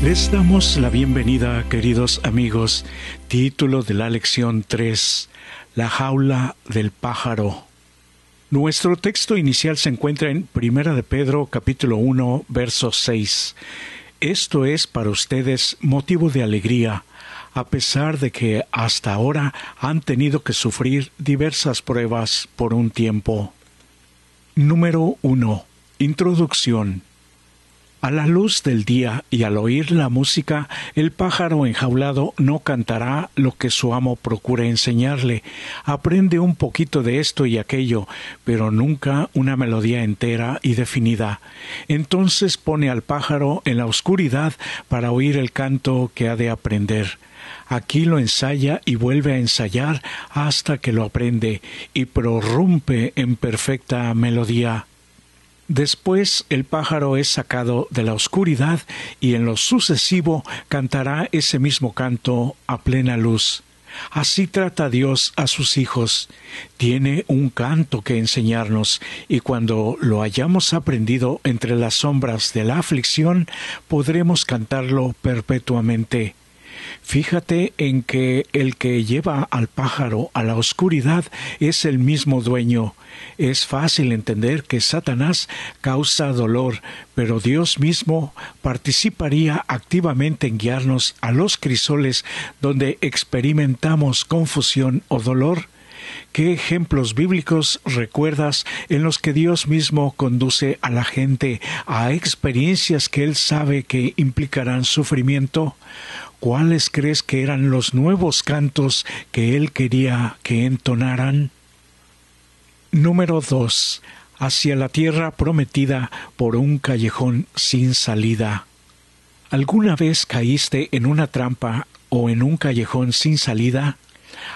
Les damos la bienvenida, queridos amigos. Título de la lección 3, La jaula del pájaro. Nuestro texto inicial se encuentra en 1 de Pedro, capítulo 1, verso 6. Esto es para ustedes motivo de alegría, a pesar de que hasta ahora han tenido que sufrir diversas pruebas por un tiempo. Número 1. Introducción. A la luz del día y al oír la música, el pájaro enjaulado no cantará lo que su amo procura enseñarle. Aprende un poquito de esto y aquello, pero nunca una melodía entera y definida. Entonces pone al pájaro en la oscuridad para oír el canto que ha de aprender. Aquí lo ensaya y vuelve a ensayar hasta que lo aprende y prorrumpe en perfecta melodía. Después el pájaro es sacado de la oscuridad y en lo sucesivo cantará ese mismo canto a plena luz. Así trata Dios a sus hijos. Tiene un canto que enseñarnos y cuando lo hayamos aprendido entre las sombras de la aflicción, podremos cantarlo perpetuamente. Fíjate en que el que lleva al pájaro a la oscuridad es el mismo dueño. Es fácil entender que Satanás causa dolor, pero Dios mismo participaría activamente en guiarnos a los crisoles donde experimentamos confusión o dolor. ¿Qué ejemplos bíblicos recuerdas en los que Dios mismo conduce a la gente a experiencias que Él sabe que implicarán sufrimiento? ¿Cuáles crees que eran los nuevos cantos que Él quería que entonaran? Número 2. Hacia la tierra prometida por un callejón sin salida. ¿Alguna vez caíste en una trampa o en un callejón sin salida?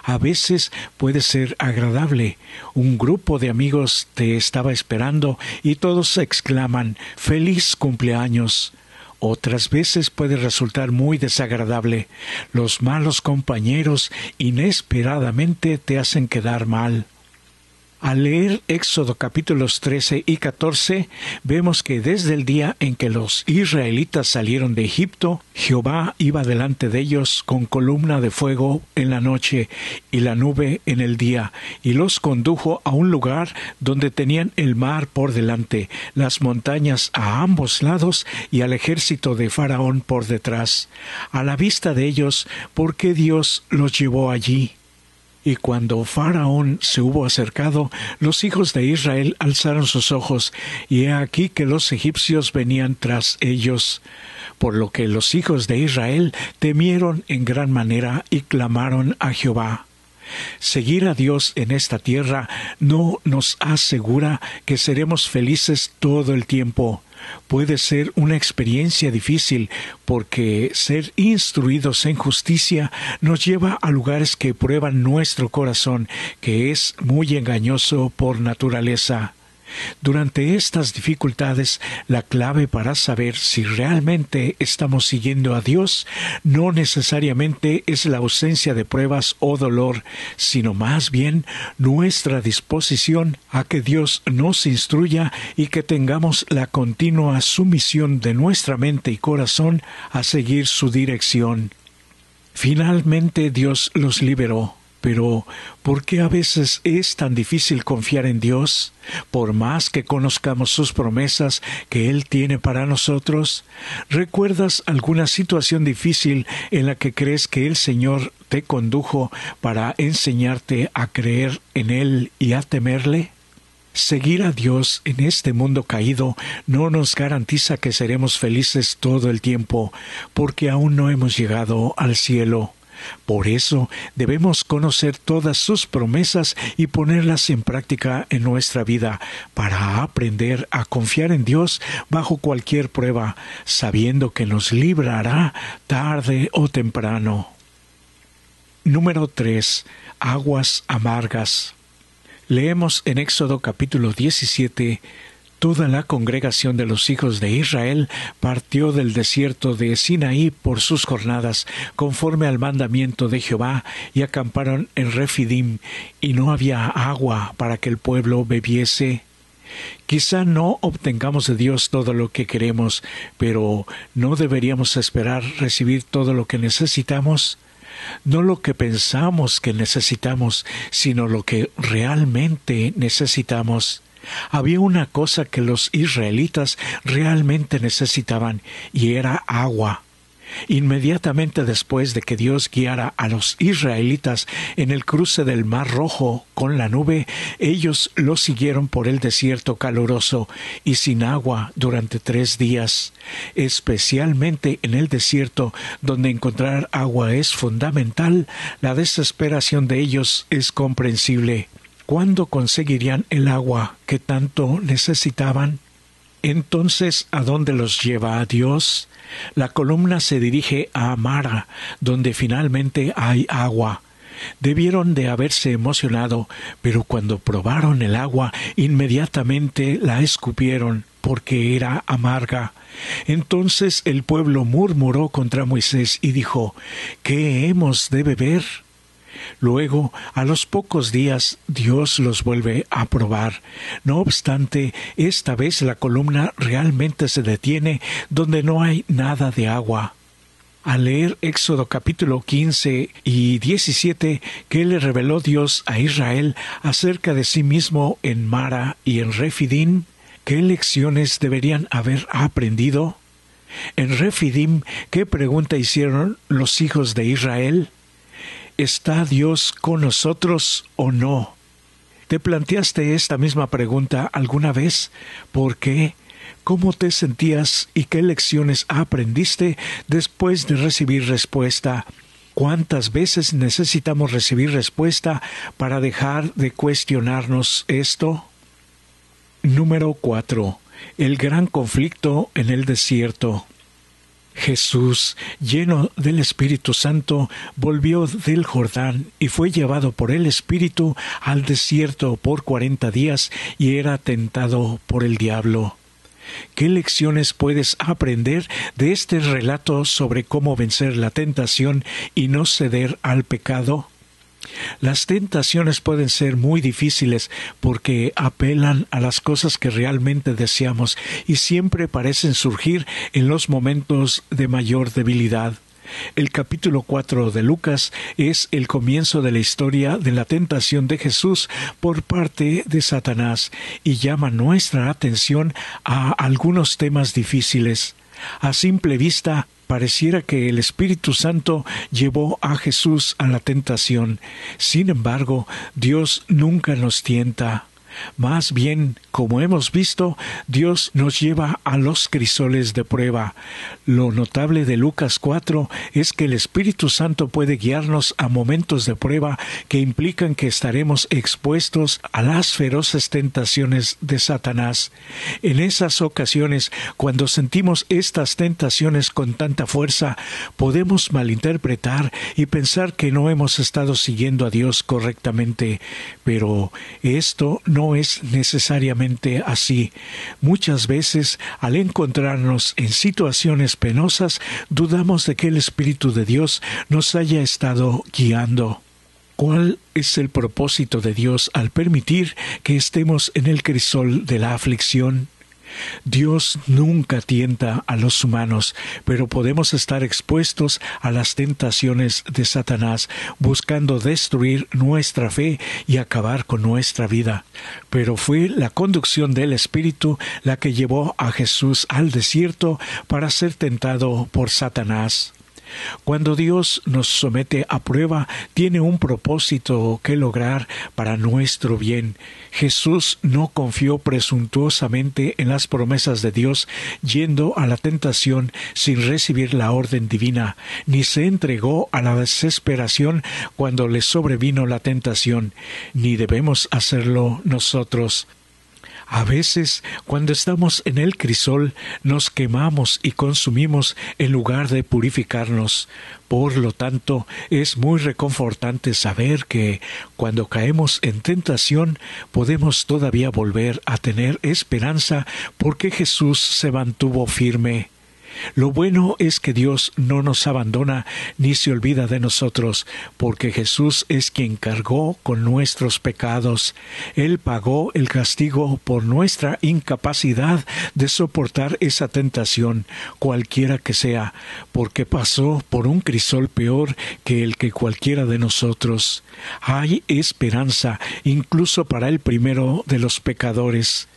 A veces puede ser agradable. Un grupo de amigos te estaba esperando y todos exclaman «¡Feliz cumpleaños!». Otras veces puede resultar muy desagradable. Los malos compañeros inesperadamente te hacen quedar mal. Al leer Éxodo capítulos 13 y 14, vemos que desde el día en que los israelitas salieron de Egipto, Jehová iba delante de ellos con columna de fuego en la noche y la nube en el día, y los condujo a un lugar donde tenían el mar por delante, las montañas a ambos lados y al ejército de Faraón por detrás. A la vista de ellos, ¿por qué Dios los llevó allí? Y cuando Faraón se hubo acercado, los hijos de Israel alzaron sus ojos, y he aquí que los egipcios venían tras ellos. Por lo que los hijos de Israel temieron en gran manera y clamaron a Jehová. Seguir a Dios en esta tierra no nos asegura que seremos felices todo el tiempo. Puede ser una experiencia difícil porque ser instruidos en justicia nos lleva a lugares que prueban nuestro corazón, que es muy engañoso por naturaleza. Durante estas dificultades, la clave para saber si realmente estamos siguiendo a Dios no necesariamente es la ausencia de pruebas o dolor, sino más bien nuestra disposición a que Dios nos instruya y que tengamos la continua sumisión de nuestra mente y corazón a seguir su dirección. Finalmente Dios los liberó. Pero, ¿por qué a veces es tan difícil confiar en Dios? Por más que conozcamos sus promesas que Él tiene para nosotros, ¿recuerdas alguna situación difícil en la que crees que el Señor te condujo para enseñarte a creer en Él y a temerle? Seguir a Dios en este mundo caído no nos garantiza que seremos felices todo el tiempo, porque aún no hemos llegado al cielo. Por eso debemos conocer todas sus promesas y ponerlas en práctica en nuestra vida para aprender a confiar en Dios bajo cualquier prueba, sabiendo que nos librará tarde o temprano. Número 3. Aguas amargas. Leemos en Éxodo capítulo 17: Toda la congregación de los hijos de Israel partió del desierto de Sinaí por sus jornadas, conforme al mandamiento de Jehová, y acamparon en Refidim, y no había agua para que el pueblo bebiese. Quizá no obtengamos de Dios todo lo que queremos, pero ¿no deberíamos esperar recibir todo lo que necesitamos? No lo que pensamos que necesitamos, sino lo que realmente necesitamos. Había una cosa que los israelitas realmente necesitaban, y era agua. Inmediatamente después de que Dios guiara a los israelitas en el cruce del Mar Rojo con la nube, ellos lo siguieron por el desierto caluroso y sin agua durante 3 días. Especialmente en el desierto, donde encontrar agua es fundamental, la desesperación de ellos es comprensible. ¿Cuándo conseguirían el agua que tanto necesitaban? Entonces, ¿a dónde los lleva a Dios? La columna se dirige a Mara, donde finalmente hay agua. Debieron de haberse emocionado, pero cuando probaron el agua, inmediatamente la escupieron, porque era amarga. Entonces el pueblo murmuró contra Moisés y dijo: ¿Qué hemos de beber? Luego, a los pocos días, Dios los vuelve a probar. No obstante, esta vez la columna realmente se detiene donde no hay nada de agua. Al leer Éxodo capítulo 15 y 17, que le reveló Dios a Israel acerca de sí mismo en Mara y en Refidim, ¿qué lecciones deberían haber aprendido? En Refidim, ¿qué pregunta hicieron los hijos de Israel? ¿Está Dios con nosotros o no? ¿Te planteaste esta misma pregunta alguna vez? ¿Por qué? ¿Cómo te sentías y qué lecciones aprendiste después de recibir respuesta? ¿Cuántas veces necesitamos recibir respuesta para dejar de cuestionarnos esto? Número 4. El gran conflicto en el desierto. Jesús, lleno del Espíritu Santo, volvió del Jordán y fue llevado por el Espíritu al desierto por 40 días y era tentado por el diablo. ¿Qué lecciones puedes aprender de este relato sobre cómo vencer la tentación y no ceder al pecado? Las tentaciones pueden ser muy difíciles porque apelan a las cosas que realmente deseamos y siempre parecen surgir en los momentos de mayor debilidad. El capítulo 4 de Lucas es el comienzo de la historia de la tentación de Jesús por parte de Satanás y llama nuestra atención a algunos temas difíciles. A simple vista, pareciera que el Espíritu Santo llevó a Jesús a la tentación. Sin embargo, Dios nunca nos tienta. Más bien, como hemos visto, Dios nos lleva a los crisoles de prueba. Lo notable de Lucas 4 es que el Espíritu Santo puede guiarnos a momentos de prueba que implican que estaremos expuestos a las feroces tentaciones de Satanás. En esas ocasiones, cuando sentimos estas tentaciones con tanta fuerza, podemos malinterpretar y pensar que no hemos estado siguiendo a Dios correctamente. Pero esto no es necesariamente así. Muchas veces, al encontrarnos en situaciones penosas, dudamos de que el Espíritu de Dios nos haya estado guiando. ¿Cuál es el propósito de Dios al permitir que estemos en el crisol de la aflicción? Dios nunca tienta a los humanos, pero podemos estar expuestos a las tentaciones de Satanás, buscando destruir nuestra fe y acabar con nuestra vida. Pero fue la conducción del Espíritu la que llevó a Jesús al desierto para ser tentado por Satanás. Cuando Dios nos somete a prueba, tiene un propósito que lograr para nuestro bien. Jesús no confió presuntuosamente en las promesas de Dios, yendo a la tentación sin recibir la orden divina, ni se entregó a la desesperación cuando le sobrevino la tentación, ni debemos hacerlo nosotros. A veces, cuando estamos en el crisol, nos quemamos y consumimos en lugar de purificarnos. Por lo tanto, es muy reconfortante saber que, cuando caemos en tentación, podemos todavía volver a tener esperanza porque Jesús se mantuvo firme. Lo bueno es que Dios no nos abandona ni se olvida de nosotros, porque Jesús es quien cargó con nuestros pecados. Él pagó el castigo por nuestra incapacidad de soportar esa tentación, cualquiera que sea, porque pasó por un crisol peor que el que cualquiera de nosotros. Hay esperanza, incluso para el primero de los pecadores.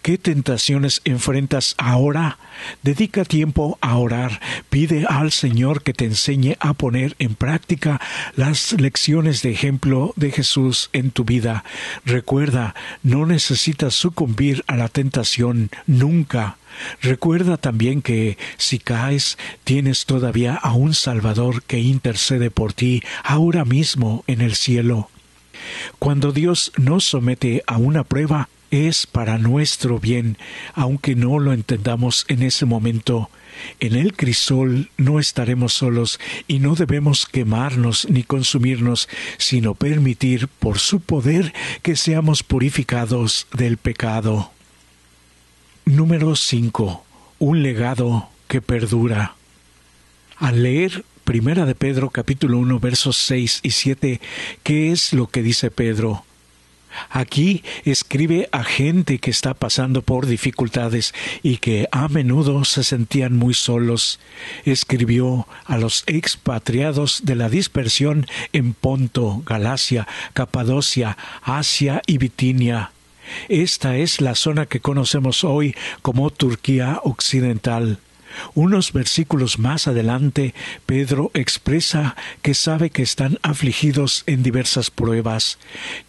¿Qué tentaciones enfrentas ahora? Dedica tiempo a orar. Pide al Señor que te enseñe a poner en práctica las lecciones de ejemplo de Jesús en tu vida. Recuerda, no necesitas sucumbir a la tentación nunca. Recuerda también que si caes, tienes todavía a un Salvador que intercede por ti ahora mismo en el cielo. Cuando Dios nos somete a una prueba, es para nuestro bien, aunque no lo entendamos en ese momento. En el crisol no estaremos solos y no debemos quemarnos ni consumirnos, sino permitir por su poder que seamos purificados del pecado. Número 5. Un legado que perdura. Al leer Primera de Pedro capítulo 1 versos 6 y 7, ¿qué es lo que dice Pedro? Aquí escribe a gente que está pasando por dificultades y que a menudo se sentían muy solos. Escribió a los expatriados de la dispersión en Ponto, Galacia, Capadocia, Asia y Bitinia. Esta es la zona que conocemos hoy como Turquía Occidental. Unos versículos más adelante, Pedro expresa que sabe que están afligidos en diversas pruebas.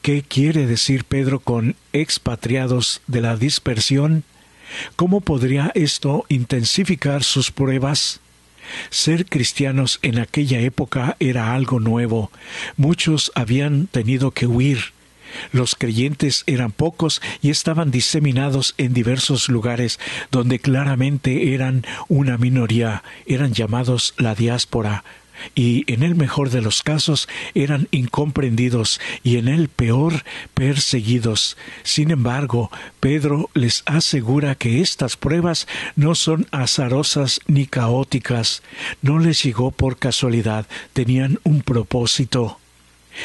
¿Qué quiere decir Pedro con expatriados de la dispersión? ¿Cómo podría esto intensificar sus pruebas? Ser cristianos en aquella época era algo nuevo. Muchos habían tenido que huir. Los creyentes eran pocos y estaban diseminados en diversos lugares donde claramente eran una minoría, eran llamados la diáspora, y en el mejor de los casos eran incomprendidos y en el peor perseguidos. Sin embargo, Pedro les asegura que estas pruebas no son azarosas ni caóticas, no les llegó por casualidad, tenían un propósito,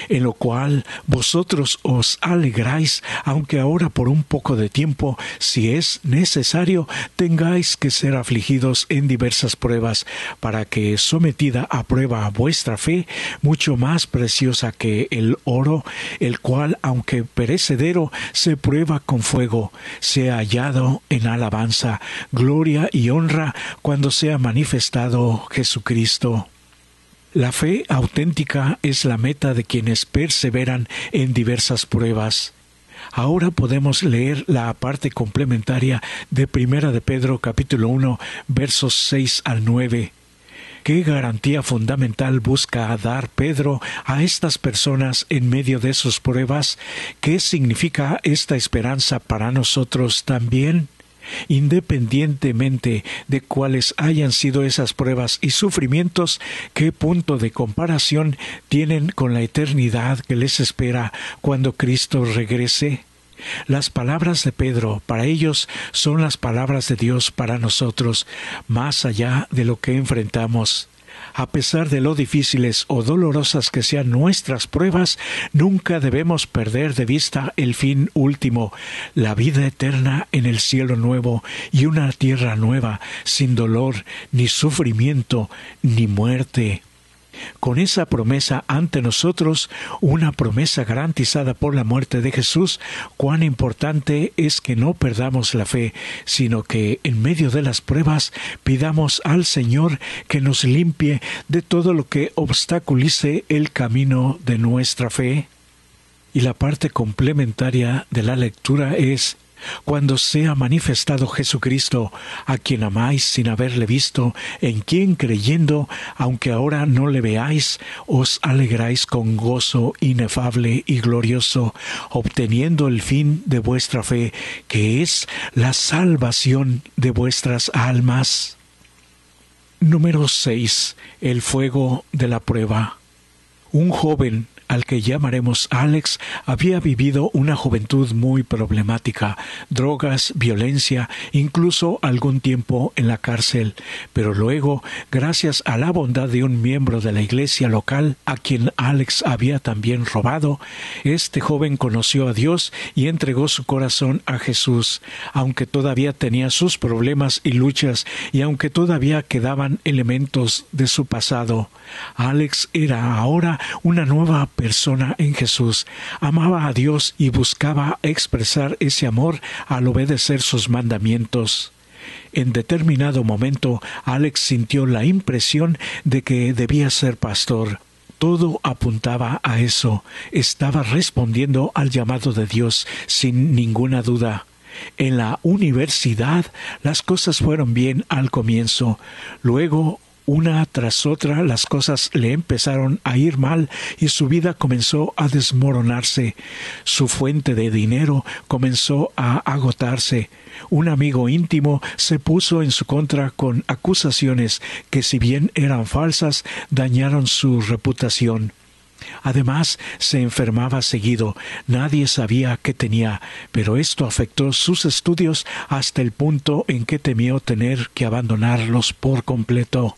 en lo cual vosotros os alegráis, aunque ahora por un poco de tiempo, si es necesario, tengáis que ser afligidos en diversas pruebas, para que, sometida a prueba vuestra fe, mucho más preciosa que el oro, el cual, aunque perecedero, se prueba con fuego, sea hallado en alabanza, gloria y honra cuando sea manifestado Jesucristo. La fe auténtica es la meta de quienes perseveran en diversas pruebas. Ahora podemos leer la parte complementaria de Primera de Pedro capítulo 1 versos 6 al 9. ¿Qué garantía fundamental busca dar Pedro a estas personas en medio de sus pruebas? ¿Qué significa esta esperanza para nosotros también? Independientemente de cuáles hayan sido esas pruebas y sufrimientos, ¿qué punto de comparación tienen con la eternidad que les espera cuando Cristo regrese? Las palabras de Pedro para ellos son las palabras de Dios para nosotros, más allá de lo que enfrentamos. A pesar de lo difíciles o dolorosas que sean nuestras pruebas, nunca debemos perder de vista el fin último, la vida eterna en el cielo nuevo y una tierra nueva, sin dolor, ni sufrimiento, ni muerte. Con esa promesa ante nosotros, una promesa garantizada por la muerte de Jesús, cuán importante es que no perdamos la fe, sino que en medio de las pruebas pidamos al Señor que nos limpie de todo lo que obstaculice el camino de nuestra fe. Y la parte complementaria de la lectura es: cuando sea manifestado Jesucristo, a quien amáis sin haberle visto, en quien creyendo, aunque ahora no le veáis, os alegráis con gozo inefable y glorioso, obteniendo el fin de vuestra fe, que es la salvación de vuestras almas. Número 6. El fuego de la prueba. Un joven al que llamaremos Alex, había vivido una juventud muy problemática, drogas, violencia, incluso algún tiempo en la cárcel. Pero luego, gracias a la bondad de un miembro de la iglesia local, a quien Alex había también robado, este joven conoció a Dios y entregó su corazón a Jesús, aunque todavía tenía sus problemas y luchas, y aunque todavía quedaban elementos de su pasado. Alex era ahora una nueva persona en Jesús. Amaba a Dios y buscaba expresar ese amor al obedecer sus mandamientos. En determinado momento, Alex sintió la impresión de que debía ser pastor. Todo apuntaba a eso. Estaba respondiendo al llamado de Dios sin ninguna duda. En la universidad las cosas fueron bien al comienzo. Luego, una tras otra, las cosas le empezaron a ir mal y su vida comenzó a desmoronarse. Su fuente de dinero comenzó a agotarse. Un amigo íntimo se puso en su contra con acusaciones que, si bien eran falsas, dañaron su reputación. Además, se enfermaba seguido. Nadie sabía qué tenía, pero esto afectó sus estudios hasta el punto en que temió tener que abandonarlos por completo.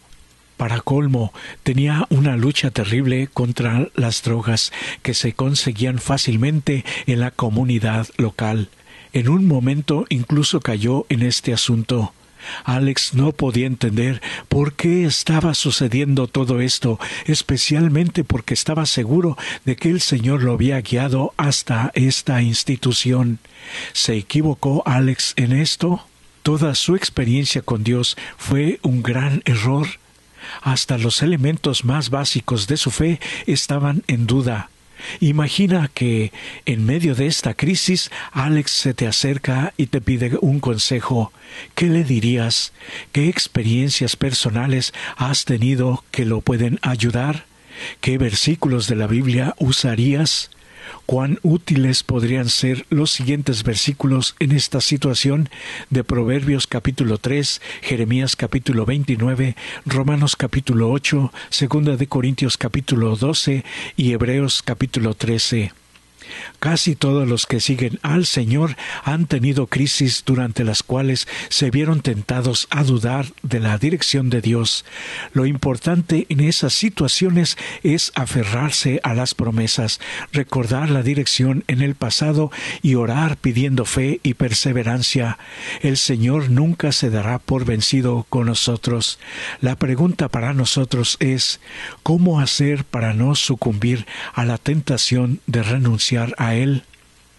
Para colmo, tenía una lucha terrible contra las drogas que se conseguían fácilmente en la comunidad local. En un momento incluso cayó en este asunto. Alex no podía entender por qué estaba sucediendo todo esto, especialmente porque estaba seguro de que el Señor lo había guiado hasta esta institución. ¿Se equivocó Alex en esto? Toda su experiencia con Dios fue un gran error. Hasta los elementos más básicos de su fe estaban en duda. Imagina que en medio de esta crisis Alex se te acerca y te pide un consejo. ¿Qué le dirías? ¿Qué experiencias personales has tenido que lo pueden ayudar? ¿Qué versículos de la Biblia usarías? ¿Cuán útiles podrían ser los siguientes versículos en esta situación de Proverbios capítulo 3, Jeremías capítulo 29, Romanos capítulo 8, 2 de Corintios capítulo 12 y Hebreos capítulo 13? Casi todos los que siguen al Señor han tenido crisis durante las cuales se vieron tentados a dudar de la dirección de Dios. Lo importante en esas situaciones es aferrarse a las promesas, recordar la dirección en el pasado y orar pidiendo fe y perseverancia. El Señor nunca se dará por vencido con nosotros. La pregunta para nosotros es: ¿cómo hacer para no sucumbir a la tentación de renunciar a Él?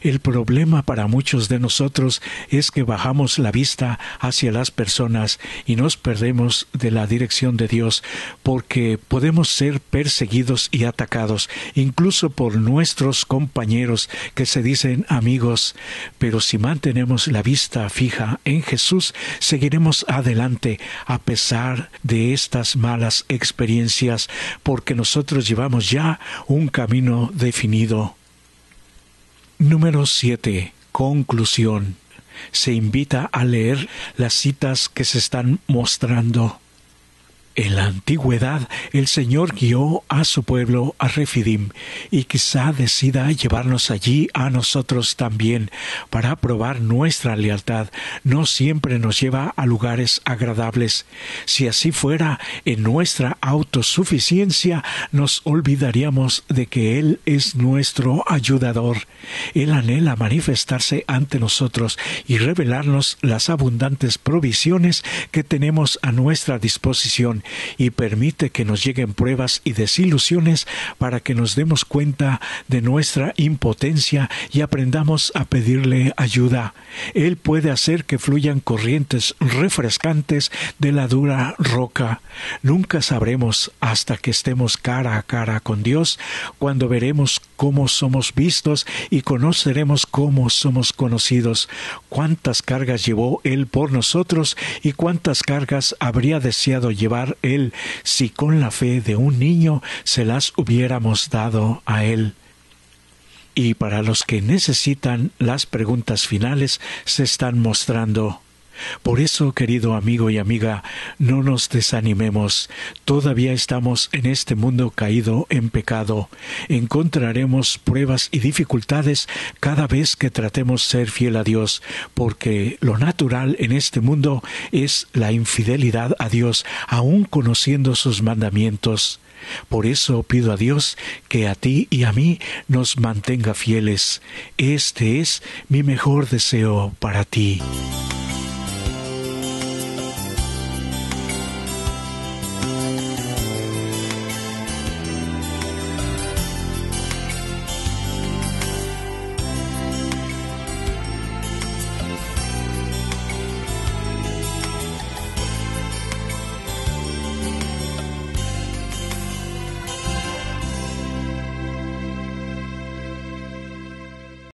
El problema para muchos de nosotros es que bajamos la vista hacia las personas y nos perdemos de la dirección de Dios, porque podemos ser perseguidos y atacados, incluso por nuestros compañeros que se dicen amigos. Pero si mantenemos la vista fija en Jesús, seguiremos adelante a pesar de estas malas experiencias, porque nosotros llevamos ya un camino definido. Número 7. Conclusión. Se invita a leer las citas que se están mostrando. En la antigüedad, el Señor guió a su pueblo a Refidim, y quizá decida llevarnos allí a nosotros también, para probar nuestra lealtad. No siempre nos lleva a lugares agradables. Si así fuera, en nuestra autosuficiencia nos olvidaríamos de que Él es nuestro ayudador. Él anhela manifestarse ante nosotros y revelarnos las abundantes provisiones que tenemos a nuestra disposición, y permite que nos lleguen pruebas y desilusiones para que nos demos cuenta de nuestra impotencia y aprendamos a pedirle ayuda. Él puede hacer que fluyan corrientes refrescantes de la dura roca. Nunca sabremos hasta que estemos cara a cara con Dios, cuando veremos cómo somos vistos y conoceremos cómo somos conocidos. Cuántas cargas llevó Él por nosotros y cuántas cargas habría deseado llevar Él si con la fe de un niño se las hubiéramos dado a Él. Y para los que necesitan, las preguntas finales se están mostrando. Por eso, querido amigo y amiga, no nos desanimemos. Todavía estamos en este mundo caído en pecado. Encontraremos pruebas y dificultades cada vez que tratemos ser fiel a Dios, porque lo natural en este mundo es la infidelidad a Dios, aun conociendo sus mandamientos. Por eso pido a Dios que a ti y a mí nos mantenga fieles. Este es mi mejor deseo para ti.